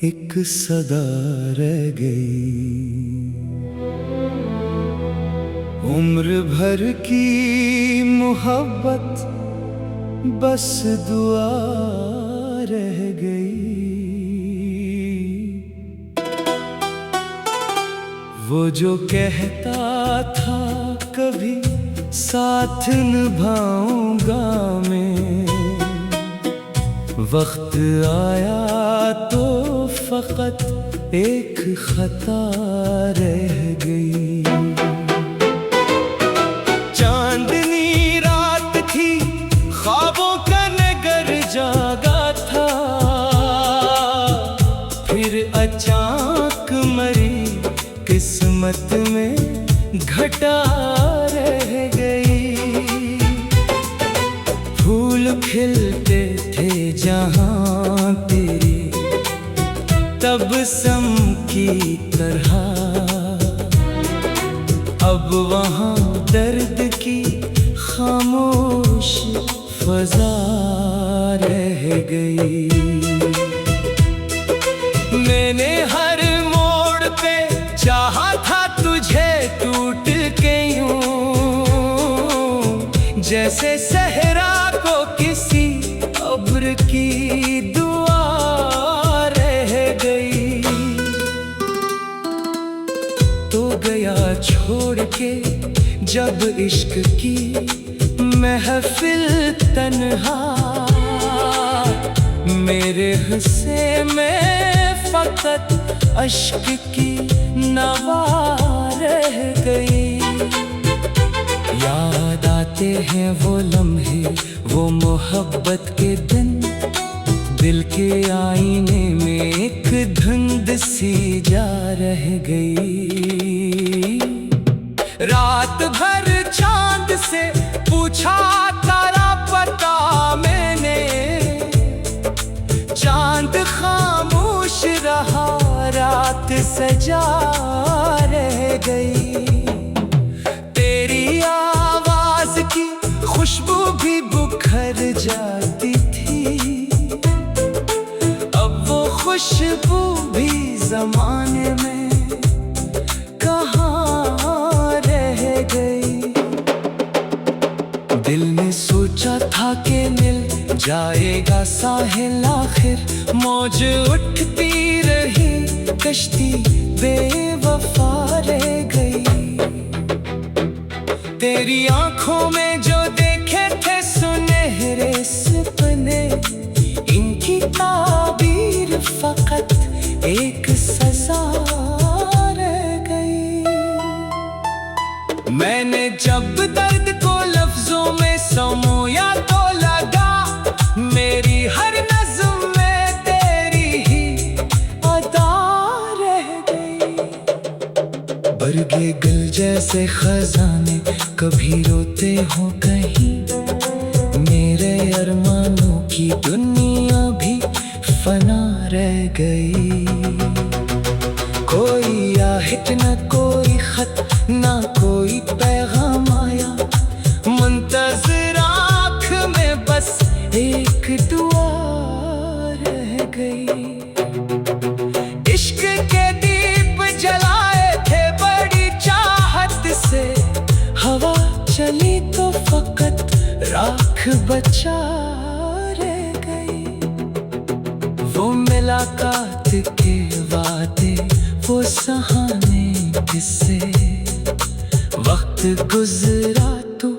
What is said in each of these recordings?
एक सदा रह गई। उम्र भर की मोहब्बत बस दुआ रह गई। वो जो कहता था कभी साथ निभाऊंगा मैं, वक्त आया तो फकत एक खता रह गई। चांदनी रात थी, ख्वाबों का नगर जागा था, फिर अचानक मरी किस्मत में घटा रह गई। फूल खिलते थे जहां तेरी तबस्सुम की तरह, अब वहां दर्द की खामोश फजा रह गई। मैंने हर मोड़ पे चाहा था तुझे टूट के यूं, जैसे सहरा को किसी अब्र की दुआ रह गई। तो गया छोड़ के जब इश्क की महफिल तन्हा, मेरे हिस्से में फकत अश्क की नवा रह गई। याद आते हैं वो लम्हे, वो मोहब्बत के दिन, दिल के आईने में एक धुंध सी जा रह गई। रात भर चांद से पूछा तारा पता मैंने, चांद खामोश रहा, रात सजा रह गई। तेरी आवाज की खुशबू भी बुखर जाती थी, अब वो खुशबू भी जमाने में कहाँ रह गई। दिल ने सोचा था कि मिल जाएगा साहिल, आखिर मौज उठती रही, कश्ती बेवफा रह गई। तेरी आंखों में जो देखे थे सुनहरे सपने, इनकी ताबीर फकत एक सजा रह गई। मैंने जब दर्द को लफ्जों में समोया तो लगा, मेरी हर नज़्म में तेरी ही अदा रह गई। बरगे गल जैसे खजाने कभी रोते हो कहीं, मेरे अरमानों की दुनिया भी फना रह गई। कोई आहट न कोई खत ना कोई पैगाम आया, मुंतज़िर आँख में बस एक दुआ रह गई। इश्क के दीप जलाए थे बड़ी चाहत से, हवा चली तो फकत राख बचा रह गई। वो मुलाकात के वादे, वो सहाने किस्से, वक्त गुजरा तो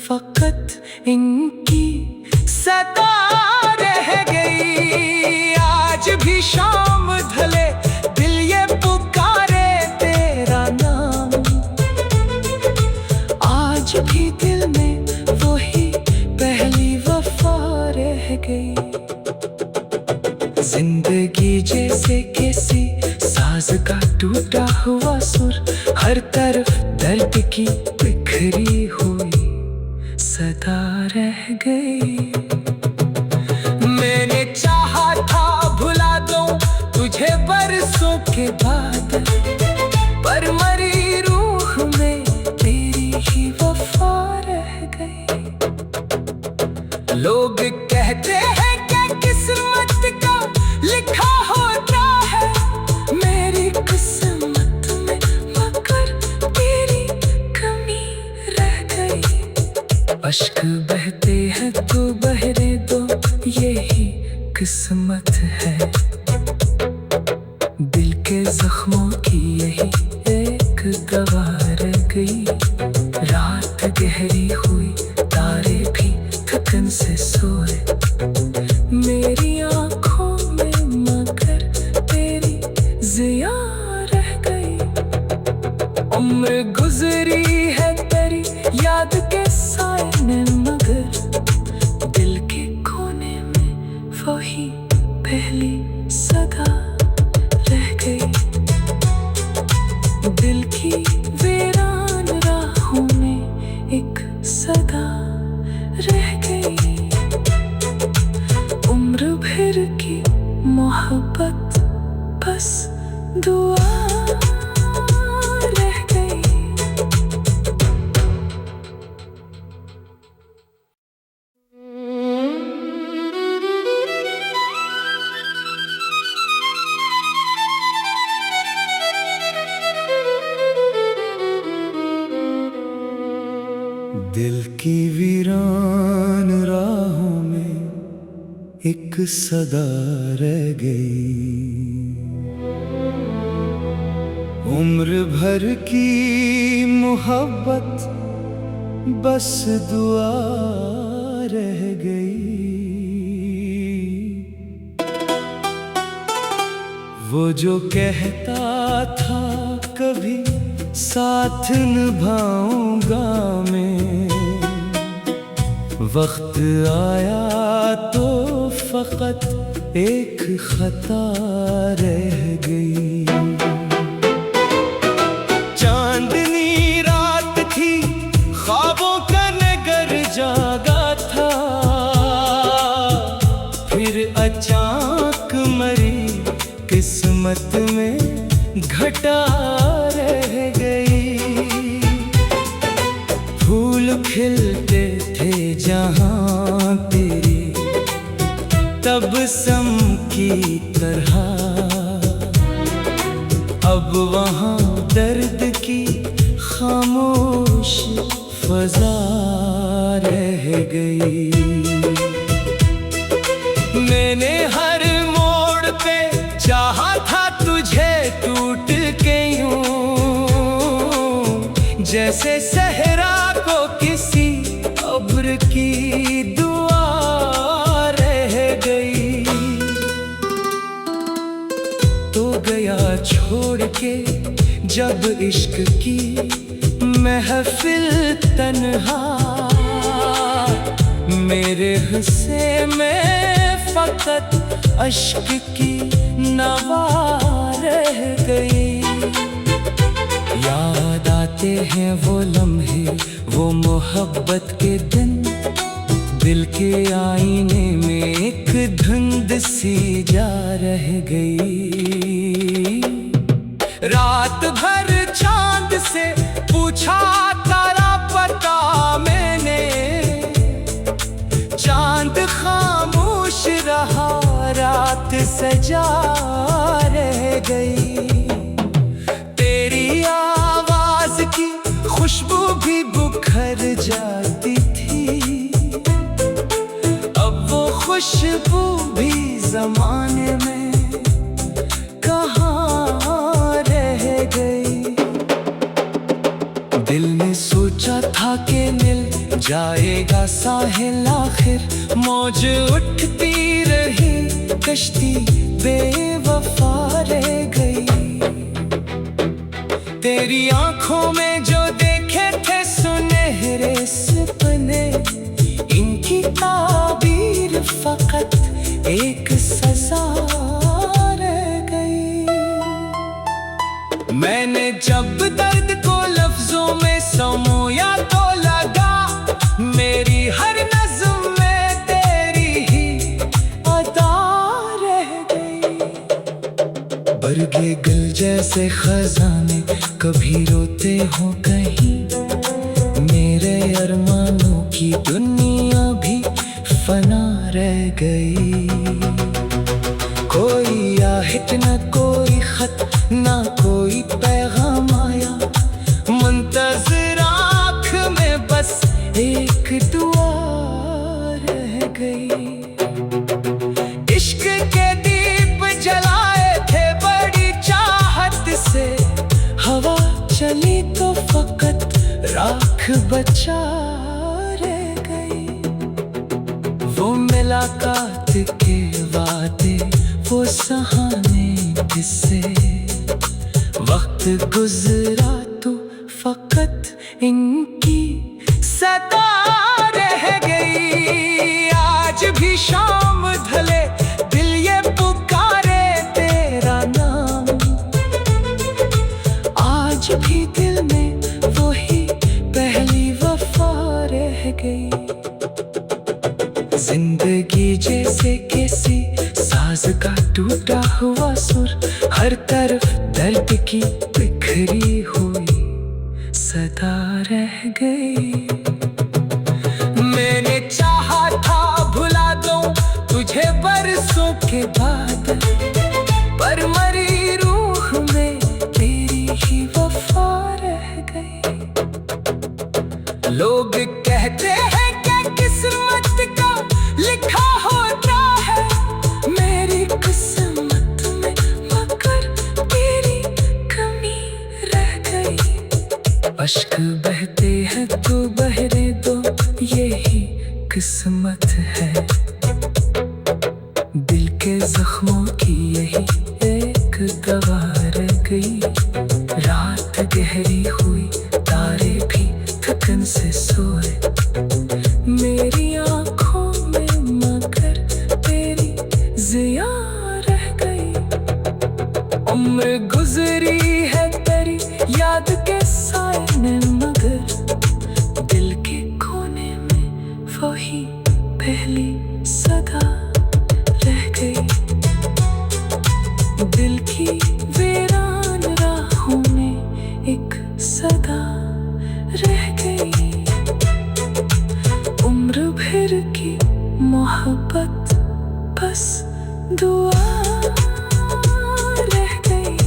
फकत इनकी सदा रह गई। आज भी शाम ढले दिल ये पुकारे तेरा नाम, आज भी दिल में वही पहली वफा रह गई। जिंदगी जैसे किसी साज का टूटा हुआ सुर, हर तरफ दर्द की बिखरी हुई सदा रह गई। मैंने चाहा था भुला दूं तुझे बरसों के बाद, पर मरी रूह में तेरी ही वफा रह गई। लोग कहते हैं कि किस्मत का लिखा होता है, किस्मत है। दिल के जख्मों की यही एक दवा रह गई। रात गहरी हुई, तारे भी थकन से सोए मेरी आंखों में, मगर तेरी ज़िया रह गई। उम्र गुजरी है तेरी याद के साए में, मगर दिल के कोने में वही पहली सदा रह गई। दिल की वीरान राहों में एक सदा रह गई। उम्र भर की मोहब्बत बस दुआ रह गई। दिल की वीरान राहों में एक सदा रह गई। उम्र भर की मोहब्बत बस दुआ रह गई। वो जो कहता था कभी साथ निभाऊंगा मैं, वक्त आया तो फकत एक खता रह गई। चांदनी रात थी, ख्वाबों का नगर जागा था, फिर अचानक मरी किस्मत में घटा रह गई। फूल खिलते थे जहाँ तेरे तबस्सुम की तरह, अब वहाँ दर्द की खामोश फजा रह गई। मैंने हर मोड़ पे चाहा था तुझे, टूट के यूं जैसे सहरा को किसी अब्र की दुआ रह गई। तो गया छोड़ के जब इश्क की महफिल तन्हा, मेरे हिस्से में फकत अश्क की नवा रह गई। याद आते हैं वो लम्हे, वो मोहब्बत के दिन, दिल के आईने में एक धुंध सी जा रह गई। रात भर चांद से पूछा तारा पता मैंने, चांद खामोश रहा, रात सजा रह गई। तेरी आवाज की खुशबू भी बुखर जाती थी, अब वो खुशबू भी जमाने में कहाँ रह गई। दिल ने सोचा था कि मिल जाएगा साहिल, आखिर मौज उठती रही, कश्ती बेवफा रह गई। तेरी आंखों में जो देखे थे सुनहरे सपने, इनकी ताबीर फकत एक सजा रह गई। मैंने जब दर्द को लफ्जों में समोया तो लगा, मेरी हर नज़्म में तेरी ही अदा रह गई। बरगे गुल जैसे खजाने कभी रोते हो कहीं, मेरे अरमानों की दुनिया भी फना रह गई। कोई आहट न कोई खत, ना कोई पैगाम आया, मुंतज़िर आँख में बस एक दुआ रह गई। इश्क आँख बचा रह गई। वो मुलाकात के वादे, वो सहाने किस्से, वक्त गुजरा तो फकत इनकी सदा रह गई। आज भी शाम ढले दिल ये पुकारे तेरा नाम, आज भी दिल में वही पहली वफा रह गई। जिंदगी जैसे किसी साज का टूटा हुआ सुर, हर तरफ दर्द की बिखरी हुई सदा रह गई। मैंने चाहा था भुला दूं तुझे बरसों के बाद, पर मरी रूह में तेरी ही वफा रह गई। लोग कहते हैं कि किस्मत का लिखा होता है, मेरी किस्मत में मगर तेरी कमी रह गई। अश्क बहते हैं तो बहने दो, यही किस्मत है। दिल के जख्मों की यही एक दवा रह गई। रात गहरी हुई, तारे भी थकन से सोए, मेरी आंखों में मगर तेरी जिया रह गई। उम्र गुजरी है तेरी याद के साए में, मगर दिल के कोने में वही पहली सदा रह गई। दिल की वीरान राहों में एक सदा रह गई। उम्र भर की मोहब्बत बस दुआ रह गई।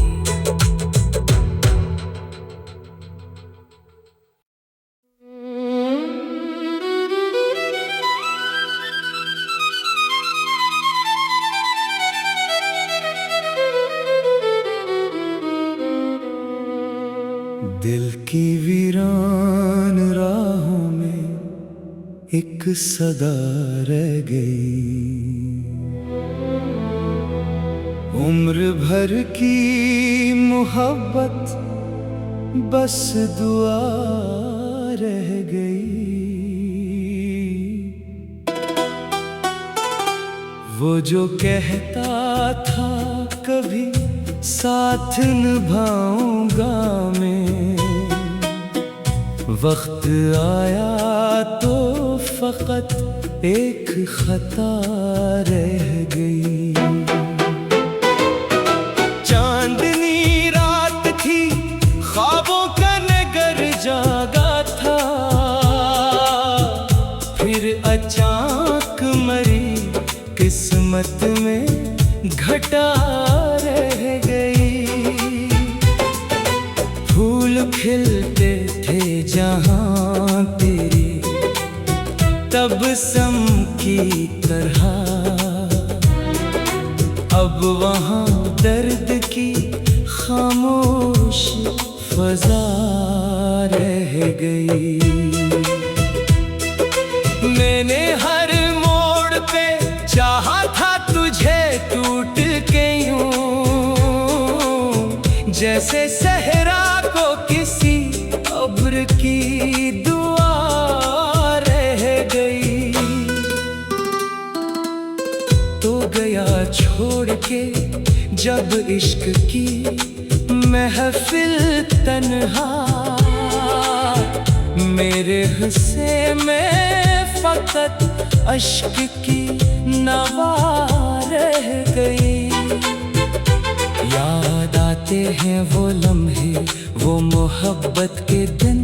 दिल की वीरान राहों में एक सदा रह गई। उम्र भर की मोहब्बत बस दुआ रह गई। वो जो कहता था कभी साथ निभाऊंगा मैं, वक्त आया तो फकत एक खता रह गई। चांदनी रात थी, ख्वाबों का नगर जागा था, फिर अचानक मरी किस्मत में घटा रह गई। फूल खिलते थे जहां तेरी तबस्सुम की तरह, अब वहां दर्द की खामोश फजा रह गई। मैंने हर मोड़ पे चाहा था तुझे टूट के यूं, जैसे सहरा को किसी अब्र की दुआ रह गई। तो गया छोड़ के जब इश्क की महफिल तन्हा, मेरे हिस्से में फकत अश्क की नवा रह गई। याद आते हैं वो लम्हे, वो मोहब्बत के दिन,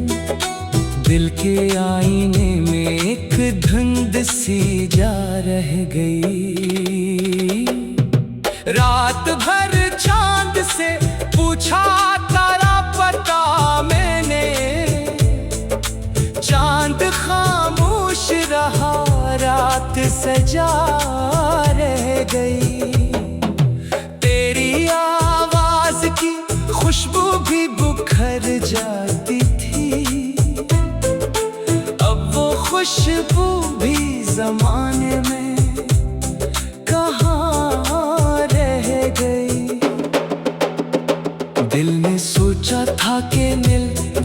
दिल के आईने में एक धुंध सी जा रह गई। रात भर चांद से पूछा तारा पता मैंने, चांद खामोश रहा, रात सजा रह गई। तेरी आवाज की खुशबू भी बुखर जाती थी,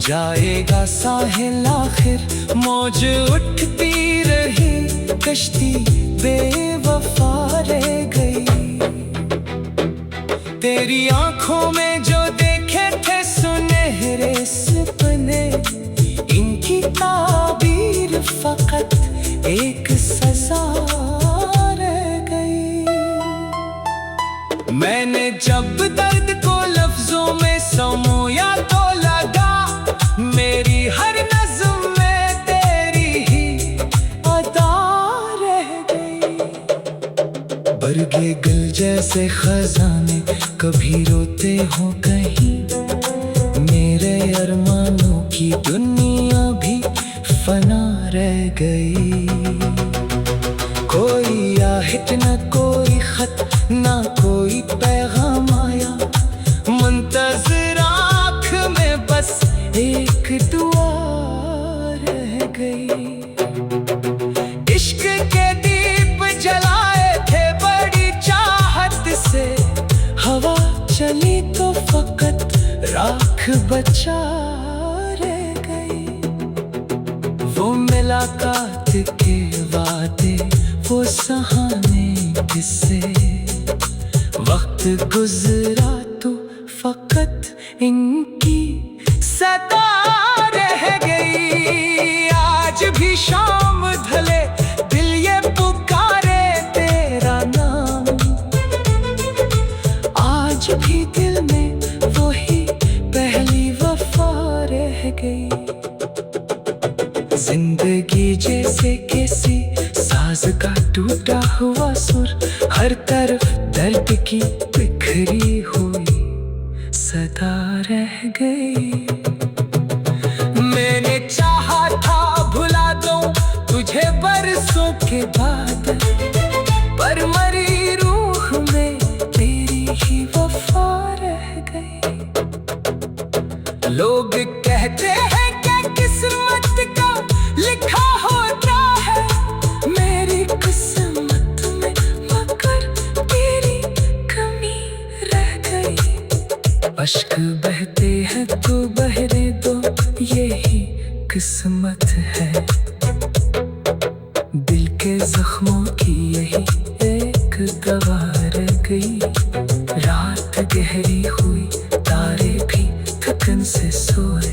जाएगा साहिल आखिर, मौज उठती रही, कश्ती बेवफा रह गई। तेरी आंखों में जो देखे थे सुनहरे सपने, इनकी ताबीर फकत एक सजा रह गई। मैंने जब दर्द को लफ्जों में समोया तो लगा, मेरी हर नज़्म में तेरी ही अदा रह गई। बरगे गुल जैसे खजाने कभी रोते हो कहीं, मेरे अरमानों की दुनिया भी फना रह गई। कोई आहट न कोई खत ना कोई पैगाम आया, मुंतज़िर आँख में बस एक दुआ रह गई। इश्क के दीप जलाए थे बड़ी चाहत से, हवा चली तो फकत राख बचा रह गई। वो मुलाकात के वादे, वो सहाने किस्से, वक्त गुजरा तो फकत इनकी सदा रह गई। आज भी शाम ढले दिल ये पुकारे तेरा नाम, आज भी दिल में वही पहली वफा रह गई। जिंदगी जैसे किसी साज का टूटा हुआ सुर, हर तरफ दर्द की बिखरी हुई सदा रह गई। मैंने चाहा था भुला दूं तुझे बरसों के बाद, पर मरी रूह में तेरी ही वफा रह गई। लोग कहते हैं कि किस्मत का लिखा होता है, मेरी किस्मत में मगर तेरी कमी रह गई। अश्क बहते हैं तो बहने दो, यही किस्मत है। दिल के जख्मों की यही एक दवा रह गई। रात गहरी हुई, तारे भी थकन से सोए,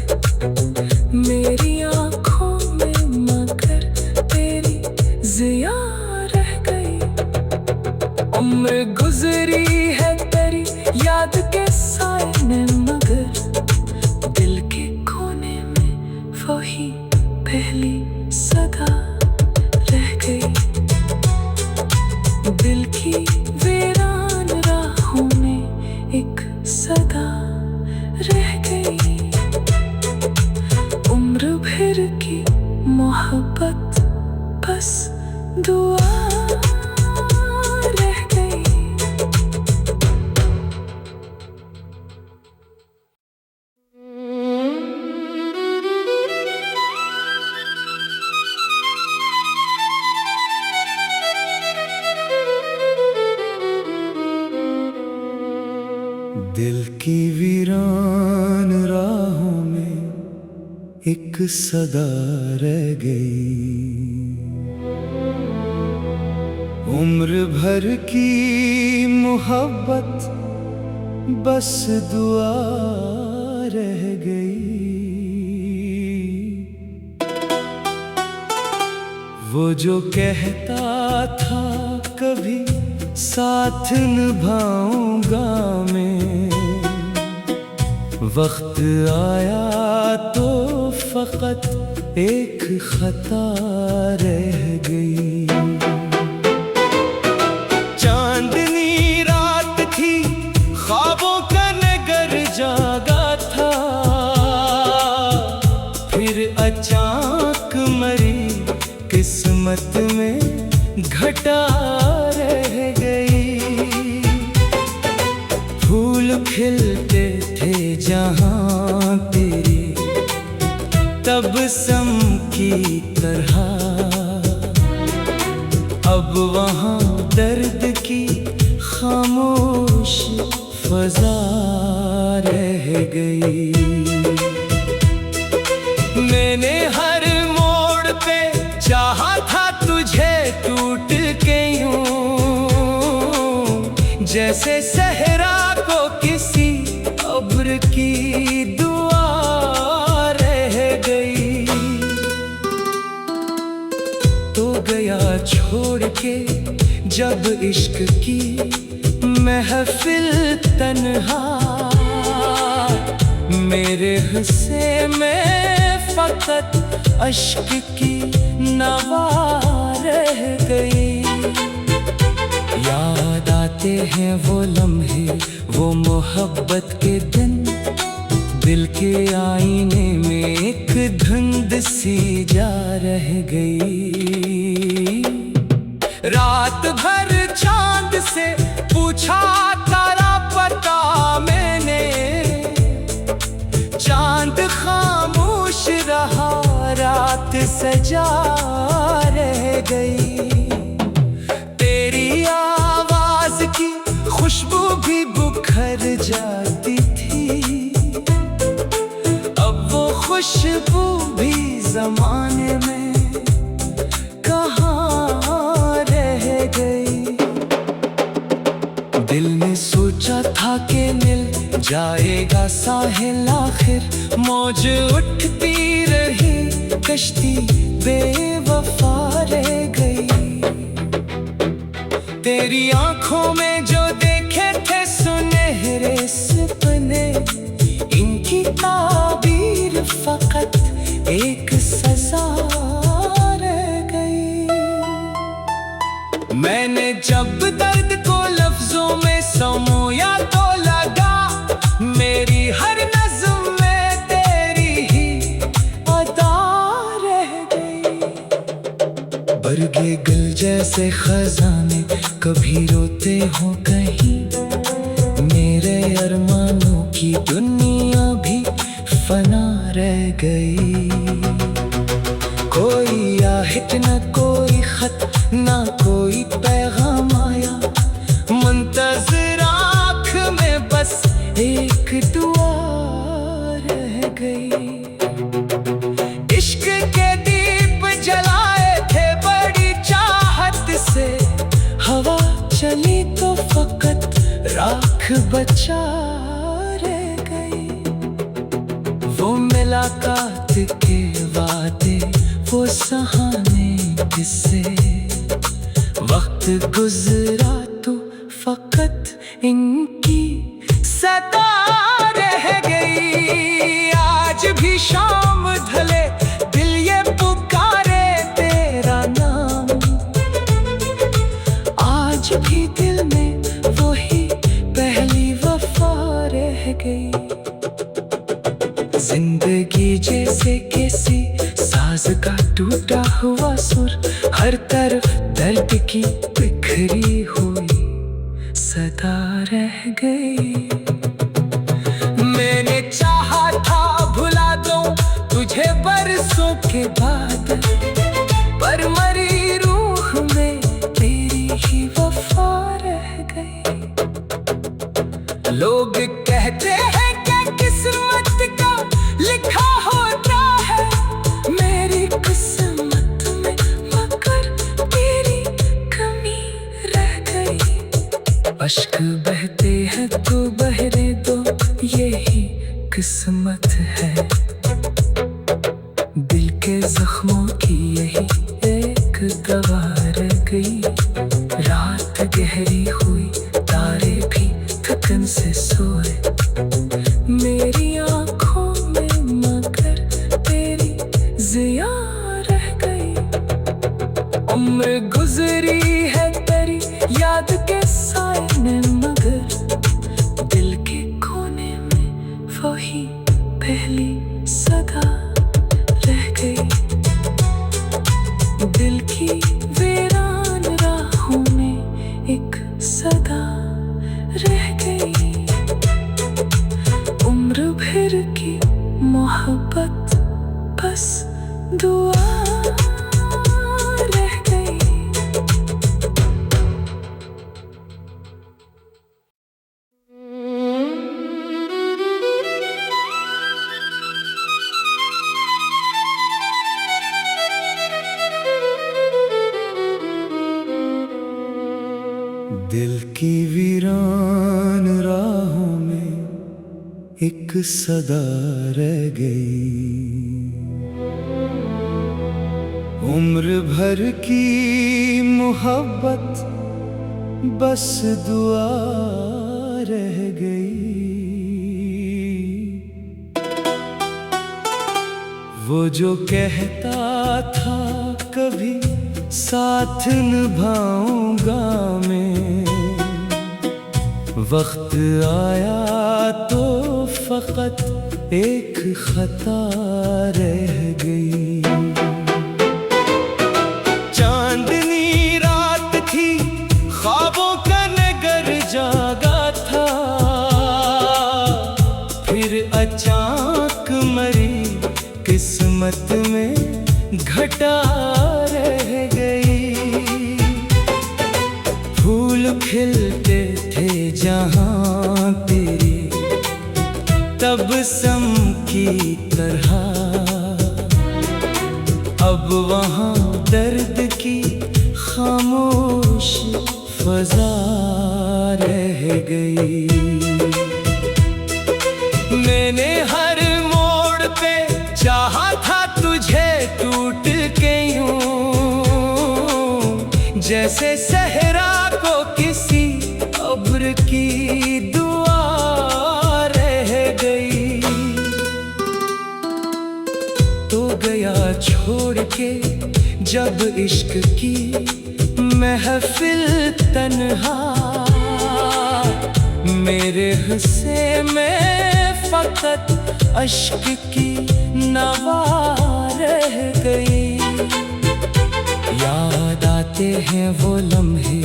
मेरी आंखों में मगर तेरी जिया रह गई। उम्र गुजरी है तेरी याद के साए में, मगर दिल के कोने में वही पहली सदा रह गई। दिल की वीरान राहों में एक सदा रह गई। उम्र भर की मोहब्बत बस दुआ रह गई। दिल की वीरान राहों में एक सदा रह गई। उम्र भर की मोहब्बत बस दुआ रह गई। वो जो कहता था कभी साथ निभाऊंगा मैं, वक्त आया तो फकत एक खता रह गई। चांदनी रात थी, ख्वाबों का नगर जागा था, फिर अचानक मरी किस्मत में घटा रह गई। फूल खिलते थे जहां तेरे तबस्सुम की तरह, अब वहां दर्द की खामोश फजा रह गई। मैंने हर मोड़ पे चाहा था तुझे टूट के यूं, जैसे सहरा को किसी अब्र की दुआ रह गई। तो गया छोड़ के जब इश्क की महफिल तन्हा, मेरे हिस्से में फकत अश्क की नवा रह गई। याद आते हैं वो लम्हे, वो मोहब्बत के दिन, दिल के आईने में एक धुंध सी जा रह गई। रात भर चांद से पूछा तारा पता मैंने, चांद खामोश रहा, रात सजा रह गई। तेरी आवाज की खुशबू भी बुखर जाती थी, अब वो खुशबू भी जमाने में दिल ने सोचा था कि मिल जाएगा साहिल आखिर, मौज उठती रही कश्ती बेवफा रह गई। तेरी आंखों में जो देखे थे सुनहरे सपने, इनकी ताबीर फकत एक सजा रह गई। मैंने जब दर्द को लफ्जों में समोया तो लगा, मेरी हर नज़्म में तेरी ही अदा रह गई। बरगे गुल जैसे खजाने कभी रोते हो कहीं, मेरे अरमानों की दुनिया भी फना रह गई। कोई आहट न कोई खत ना कोई पैगाम आया, मुंतज़िर आँख में बस एक दुआ रह गई। इश्क के दीप जलाए थे बड़ी चाहत से, हवा चली तो फकत राख बचा रह गई। वो मुलाकात के वादे, वो सहाने किस्से, वक्त गुजरा तो फकत इनकी सदा रह गई। आज भी शाम ढले दिल ये पुकारे तेरा नाम, आज भी दिल में वही पहली वफा रह गई। जिंदगी जैसे किसी साज का टूटा हुआ सुर, हर तरफ दर्द की बिखरी हुई सदा रह गई। मैंने चाहा था भुला दूं तुझे बरसों के बाद, पर मरी रूह में तेरी ही वफा रह गई। लोग कहते हैं कि किस्मत का लिखा होता है, मेरी किस्मत में मगर तेरी कमी रह गई। अश्क बहते हैं तो बहने दो, यही किस्मत है। दिल के जख्मों की यही एक दवा रह गई। रात गहरी हुई, तारे भी थकन से सोए, मेरी आंखों में मगर तेरी जिया रह गई। उम्र गुजरी है तेरी याद के साए में, मगर दिल के कोने में वही पहली सदा रह गई। दिल की वीरान राहों में एक सदा रह गई। उम्र भर की मोहब्बत बस दुआ रह गई। वीरान राहों में एक सदा रह गई। उम्र भर की मोहब्बत बस दुआ रह गई। वो जो कहता था कभी साथ निभाऊंगा मैं, वक्त आया तो फकत एक खता रह गई। चांदनी रात थी, ख्वाबों का नगर जागा था, फिर अचानक मरी किस्मत में घटा रह गई। फूल खिलते थे जहां तेरी तबस्सुम की तरह, अब वहां दर्द की खामोश फजा रह गई। मैंने हर मोड़ पे चाहा था तुझे टूट के यूं, जैसे सहरा को किसी अब्र की दुआ रह गई। तो गया छोड़ के जब इश्क की महफिल तन्हा, मेरे हिस्से में फकत अश्क की नवा रह गई। याद आते हैं वो लम्हे,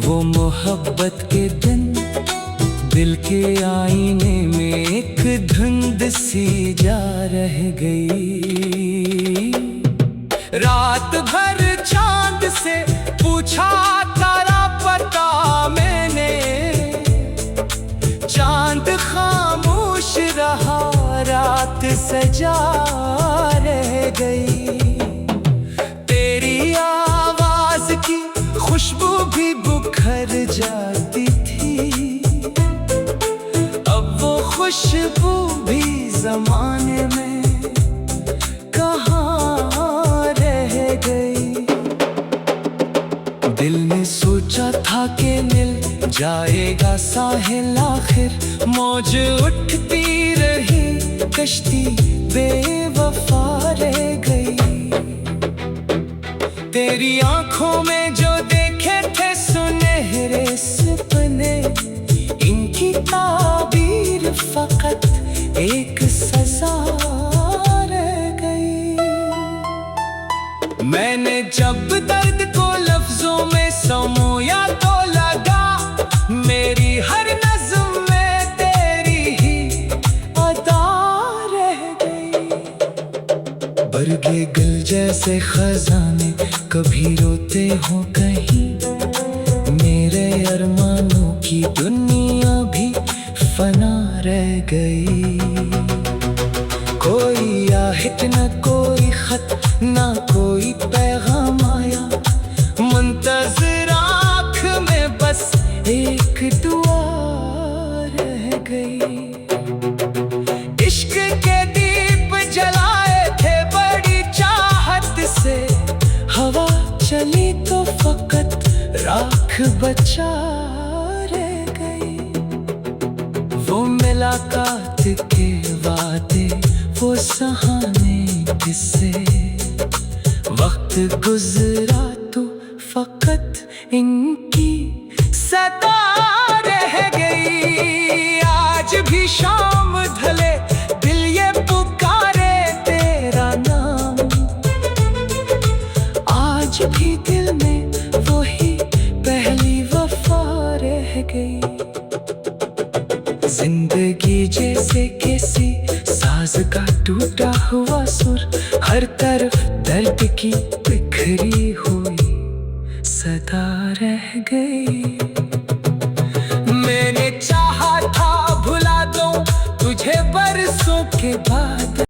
वो मोहब्बत के दिन, दिल के आईने में एक धुंध सी जा रह गई। रात भर चांद से पूछा तारा पता मैंने, चांद खामोश रहा, रात सजा रह गई। तेरी आवाज की खुशबू भी बुखर जाती थी, अब वो खुशबू भी जमाने में कहाँ रह गई। दिल ने सोचा था कि मिल जाएगा साहिल, आखिर मौज उठती रही, कश्ती बेवफा रह गई। तेरी आंखों में जो देखे थे सुनहरे सपने, इनकी ताबीर फकत एक सजा रह गई। मैंने जब दर्द को लफ्जों में समोया तो लगा, मेरी हर नज़्म में तेरी ही अदा रह गई। बरगे गल जैसे खजाने कभी रोते हो कहीं, मेरे अरमानों की दुनिया भी फना रह गई। कोई आहट न कोई खत ना कोई पैगाम आया, मुंतज़िर आँख में बस एक दुआ रह गई। इश्क के दीप जलाए थे बड़ी चाहत से, हवा चली तो फकत राख बचा रह गई। वो मुलाकात के वादे, वो सहाने किस्से, वक्त गुजरा तो फकत इनकी सदा रह गई। आज भी शाम ढले दिल ये पुकारे तेरा नाम, आज भी दिल में वही पहली वफा रह गई। जिंदगी जैसे किसी साज का टूटा हुआ सुर, हर तरफ दर्द की बिखरी हुई सदा रह गई। मैंने चाहा था